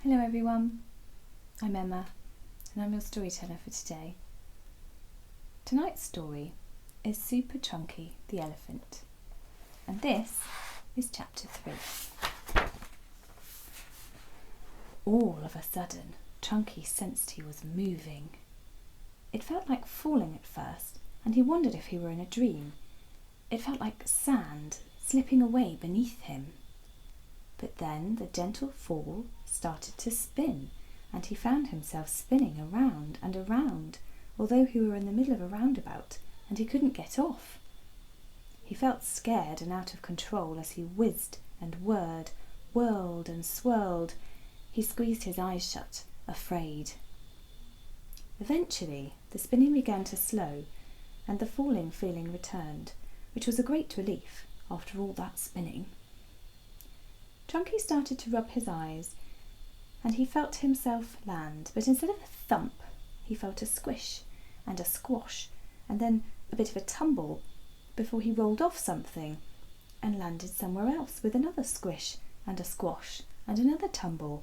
Hello everyone, I'm Emma and I'm your storyteller for today. Tonight's story is Super Trunky the Elephant, and this is Chapter 3. All of a sudden, Trunky sensed he was moving. It felt like falling at first, and he wondered if he were in a dream. It felt like sand slipping away beneath him. But then the gentle fall started to spin, and he found himself spinning around and around, although he were in the middle of a roundabout and he couldn't get off. He felt scared and out of control as he whizzed and whirled and swirled. He squeezed his eyes shut, afraid. Eventually, the spinning began to slow, and the falling feeling returned, which was a great relief after all that spinning. Trunky started to rub his eyes, and he felt himself land, but instead of a thump, he felt a squish and a squash, and then a bit of a tumble before he rolled off something and landed somewhere else with another squish and a squash and another tumble.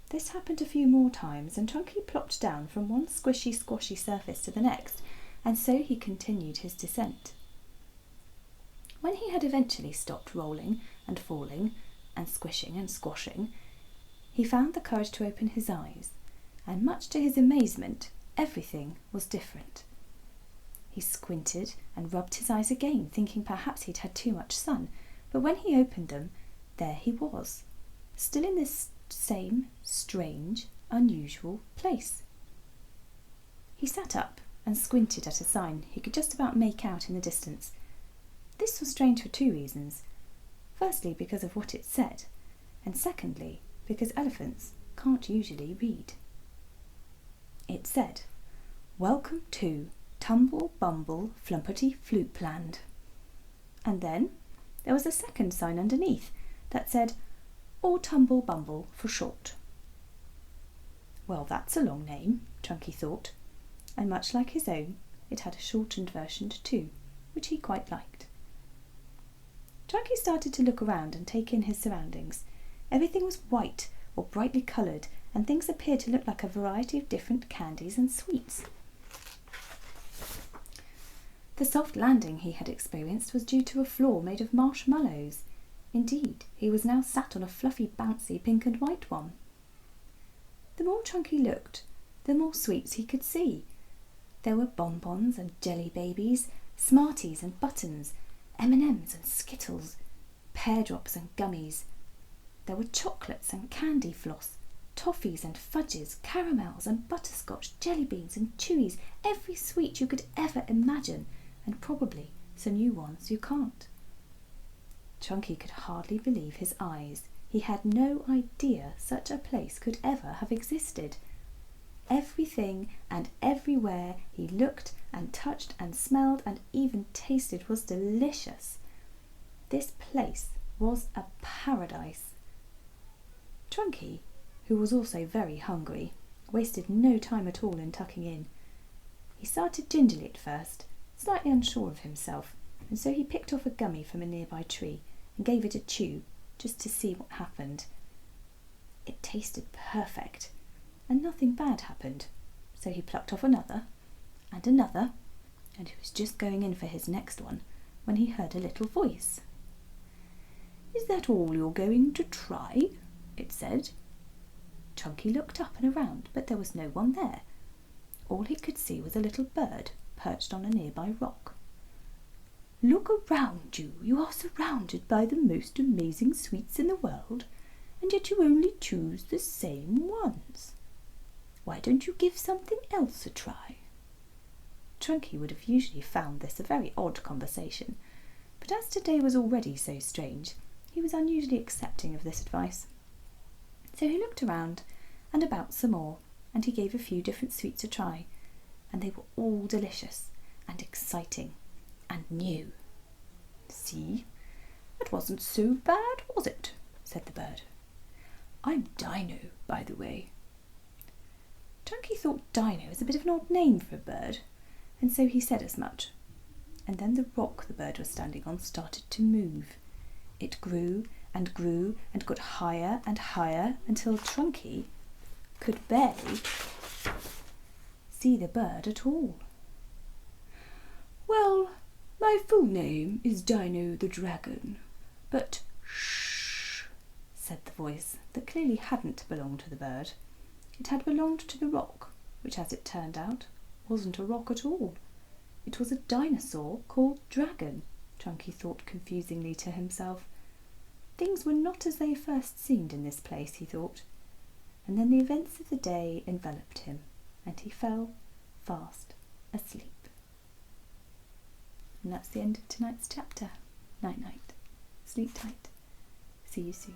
This happened a few more times, and Trunky plopped down from one squishy, squashy surface to the next, and so he continued his descent. When he had eventually stopped rolling and falling and squishing and squashing, he found the courage to open his eyes, and much to his amazement, everything was different. He squinted and rubbed his eyes again, thinking perhaps he'd had too much sun, but when he opened them, there he was, still in this same strange, unusual place. He sat up and squinted at a sign he could just about make out in the distance. This was strange for two reasons. Firstly, because of what it said, and secondly, because elephants can't usually read. It said, "Welcome to Tumble, Bumble, Flumpety, Floop land." And then there was a second sign underneath that said, or Tumble Bumble for short. Well, that's a long name, Trunky thought, and much like his own, it had a shortened version too, which he quite liked. Trunky started to look around and take in his surroundings. Everything was white or brightly coloured, and things appeared to look like a variety of different candies and sweets. The soft landing he had experienced was due to a floor made of marshmallows. Indeed, he was now sat on a fluffy, bouncy pink and white one. The more Trunky looked, the more sweets he could see. There were bonbons and jelly babies, Smarties and buttons, M&Ms and Skittles, pear drops and gummies. There were chocolates and candy floss, toffees and fudges, caramels and butterscotch, jelly beans and chewies, every sweet you could ever imagine, and probably some new ones you can't. Trunky could hardly believe his eyes. He had no idea such a place could ever have existed. Everything and everywhere he looked and touched and smelled and even tasted was delicious. This place was a paradise. Trunky, who was also very hungry, wasted no time at all in tucking in. He started gingerly at first, slightly unsure of himself, and so he picked off a gummy from a nearby tree and gave it a chew, just to see what happened. It tasted perfect, and nothing bad happened, so he plucked off another, and he was just going in for his next one when he heard a little voice. "Is that all you're going to try?" it said. Trunky looked up and around, but there was no one there. All he could see was a little bird perched on a nearby rock. "Look around you. You are surrounded by the most amazing sweets in the world, and yet you only choose the same ones. Why don't you give something else a try?" Trunky would have usually found this a very odd conversation, but as today was already so strange, he was unusually accepting of this advice. So he looked around and about some more, and he gave a few different sweets a try, and they were all delicious and exciting and new. "See, that wasn't so bad, was it?" said the bird. "I'm Dino, by the way." Trunky thought Dino was a bit of an odd name for a bird, and so he said as much. And then the rock the bird was standing on started to move. It grew and grew and got higher and higher until Trunky could barely see the bird at all. "Well, my full name is Dino the Dragon, but shh," said the voice that clearly hadn't belonged to the bird. It had belonged to the rock, which, as it turned out, wasn't a rock at all. It was a dinosaur called Dragon, Trunky thought confusingly to himself. Things were not as they first seemed in this place, he thought. And then the events of the day enveloped him, and he fell fast asleep. And that's the end of tonight's chapter. Night-night. Sleep tight. See you soon.